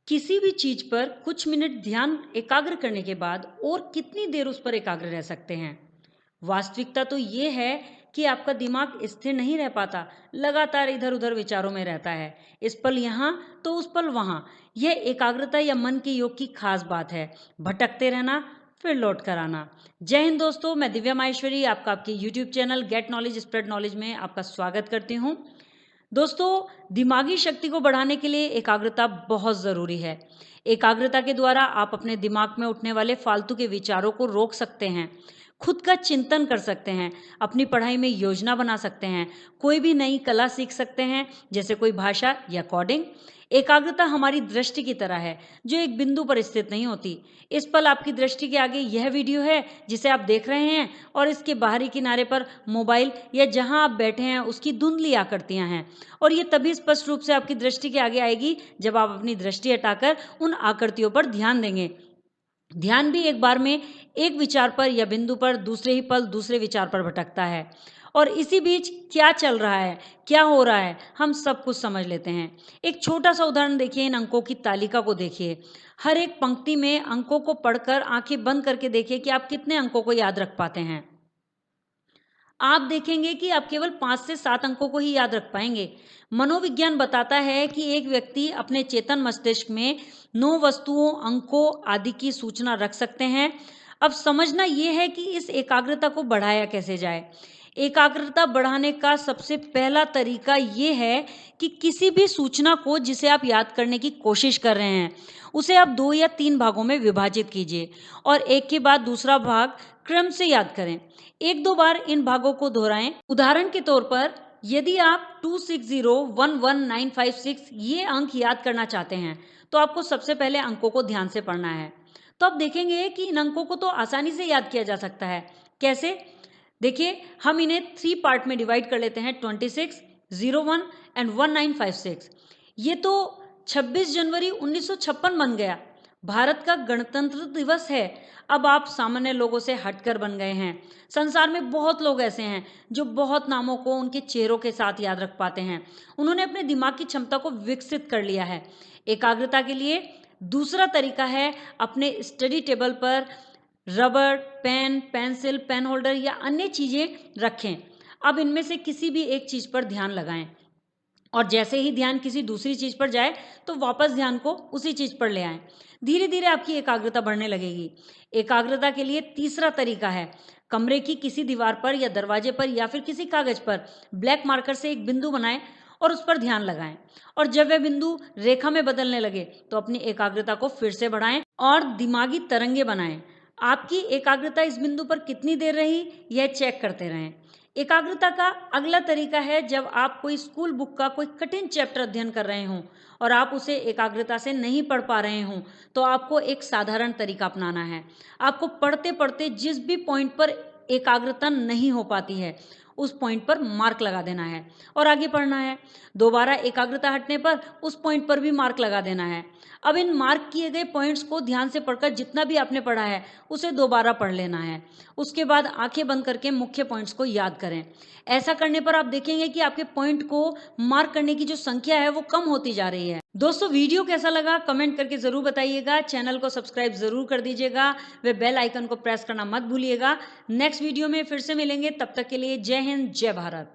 किसी भी चीज पर कुछ मिनट ध्यान एकाग्र करने के बाद और कितनी देर उस पर एकाग्र रह सकते हैं। वास्तविकता तो ये है कि आपका दिमाग स्थिर नहीं रह पाता, लगातार इधर उधर विचारों में रहता है। इस पल यहाँ तो उस पल वहां। यह एकाग्रता या मन के योग की खास बात है। भटकते रहना फिर लौट कर आना। जय हिंद दोस्तों, मैं दिव्या माहेश्वरी आपका आपके YouTube channel get knowledge spread knowledge में आपका स्वागत करती हूँ। दोस्तों, दिमागी शक्ति को बढ़ाने के लिए एकाग्रता बहुत ज़रूरी है। एकाग्रता के द्वारा आप अपने दिमाग में उठने वाले फालतू के विचारों को रोक सकते हैं, खुद का चिंतन कर सकते हैं, अपनी पढ़ाई में योजना बना सकते हैं, कोई भी नई कला सीख सकते हैं, जैसे कोई भाषा या कोडिंग। एकाग्रता हमारी दृष्टि की तरह है, जो एक बिंदु पर स्थित नहीं होती। इस पल आपकी दृष्टि के आगे यह वीडियो है जिसे आप देख रहे हैं, और इसके बाहरी किनारे पर मोबाइल या जहां आप बैठे हैं उसकी धुंधली आकृतियां हैं। और ये तभी स्पष्ट रूप से आपकी दृष्टि के आगे आएगी जब आप अपनी दृष्टि हटाकर उन आकृतियों पर ध्यान देंगे। ध्यान भी एक बार में एक विचार पर या बिंदु पर दूसरे ही पल दूसरे विचार पर भटकता है। और इसी बीच क्या चल रहा है, क्या हो रहा है, हम सब कुछ समझ लेते हैं। एक छोटा सा उदाहरण देखिए, इन अंकों की तालिका को देखिए। हर एक पंक्ति में अंकों को पढ़कर आंखें बंद करके देखिए कि आप कितने अंकों को याद रख पाते हैं। आप देखेंगे कि आप केवल 5 से 7 अंकों को ही याद रख पाएंगे। मनोविज्ञान बताता है कि एक व्यक्ति अपने चेतन मस्तिष्क में 9 वस्तुओं, अंकों आदि की सूचना रख सकते हैं। अब समझना यह है कि इस एकाग्रता को बढ़ाया कैसे जाए। एकाग्रता बढ़ाने का सबसे पहला तरीका यह है कि किसी भी सूचना को जिसे आप याद करने की कोशिश कर रहे हैं, उसे आप 2 या 3 भागों में विभाजित कीजिए और एक के बाद दूसरा भाग क्रम से याद करें। 1-2 बार इन भागों को दोहराएं। उदाहरण के तौर पर, यदि आप 26011956 ये अंक याद करना चाहते हैं, तो आपको सबसे पहले अंकों को ध्यान से पढ़ना है। तो आप देखेंगे कि इन अंकों को तो आसानी से याद किया जा सकता है। कैसे? देखिए, हम इन्हें 3 पार्ट में डिवाइड कर लेते हैं, 26, 01 एंड 1956। ये तो 26 जनवरी 1956 बन गया। भारत का गणतंत्र दिवस है। अब आप सामान्य लोगों से हटकर बन गए हैं। संसार में बहुत लोग ऐसे हैं जो बहुत नामों को उनके चेहरों के साथ याद रख पाते हैं। उन्होंने अपने दिमाग की क्षमता को विकसित कर लिया है। एकाग्रता के लिए दूसरा तरीका है, अपने स्टडी टेबल पर rubber, pen, pencil, pen holder या अन्य चीजें रखें। अब इनमें से किसी भी एक चीज पर ध्यान लगाएं, और जैसे ही ध्यान किसी दूसरी चीज पर जाए तो वापस ध्यान को उसी चीज पर ले आएं। धीरे धीरे आपकी एकाग्रता बढ़ने लगेगी। एकाग्रता के लिए तीसरा तरीका है, कमरे की किसी दीवार पर या दरवाजे पर या फिर किसी कागज पर ब्लैक मार्कर से एक बिंदु बनाएं और उस पर ध्यान लगाएं। और जब वह बिंदु रेखा में बदलने लगे तो अपनी एकाग्रता को फिर से बढ़ाएं और दिमागी तरंगे बनाएं। आपकी एकाग्रता इस बिंदु पर कितनी देर रही, यह चेक करते रहें। एकाग्रता का अगला तरीका है, जब आप कोई स्कूल बुक का कोई कठिन चैप्टर अध्ययन कर रहे हों और आप उसे एकाग्रता से नहीं पढ़ पा रहे हों, तो आपको एक साधारण तरीका अपनाना है। आपको पढ़ते पढ़ते जिस भी पॉइंट पर एकाग्रता नहीं हो पाती है, उस पॉइंट पर मार्क लगा देना है और आगे पढ़ना है। दोबारा एकाग्रता हटने पर उस पॉइंट पर भी मार्क लगा देना है। अब इन मार्क किए गए पॉइंट्स को ध्यान से पढ़कर जितना भी आपने पढ़ा है उसे दोबारा पढ़ लेना है। उसके बाद आंखें बंद करके मुख्य पॉइंट्स को याद करें। ऐसा करने पर आप देखेंगे कि आपके पॉइंट को मार्क करने की जो संख्या है वो कम होती जा रही है। दोस्तों, वीडियो कैसा लगा कमेंट करके जरूर बताइएगा। चैनल को सब्सक्राइब जरूर कर दीजिएगा व बेल आइकन को प्रेस करना मत भूलिएगा। नेक्स्ट वीडियो में फिर से मिलेंगे, तब तक के लिए जय हिंद, जय भारत।